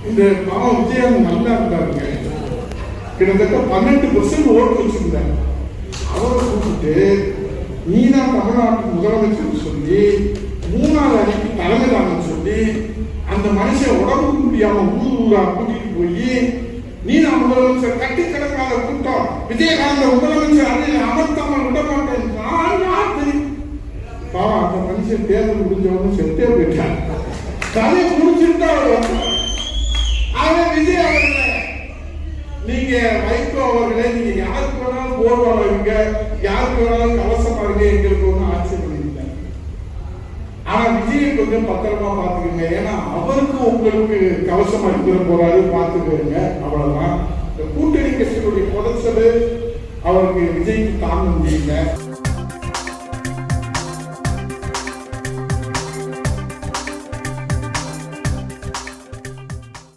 இந்த பாவம் விஜயம் நல்லா இருந்தாருங்க, கிட்டத்தட்ட 12% ஓட்டு வச்சிருந்தாங்க. அவரை கூப்பிட்டு நீ தான் தமிழ்நாட்டு முதலமைச்சர் சொல்லி 3வது அணிக்கு தலைமை தாங்கன்னு சொல்லி அந்த மனுஷன் உடம்புக்கு முடியாம ஊரா கூட்டிட்டு போய் நீ நான் முதலமைச்சர் கட்டி கிடக்காத கூட்டம் விஜயகாந்த முதலமைச்சர் அணியில் அமர்த்தாமல் விட மாட்டேன். பாவம் அந்த மனுஷன் தேர்தல் முடிஞ்சவனும் செத்தே போயிட்டான். கதை முடிச்சுட்டா அவன் விஜய் அவர்களே, நீங்க வைகோ அவர்களே, நீங்க யாருக்கு வேணாலும் போர்வாங்க இருங்க, யாருக்கு வேணாலும் கவசமா இருங்க, எங்களுக்கு ஒன்றும் ஆட்சேபம் இல்லை. ஆனா விஜயை கொஞ்சம் பத்திரமா பாத்துக்கோங்க, ஏன்னா அவருக்கு உங்களுக்கு கவசமா இருக்கிற போறாரு, பாத்துக்கோங்க. அவ்வளவுதான். கூட்டணி கட்சிகளுடைய புதைச்சல் அவருக்கு விஜய்க்கு தாங்க முடியல.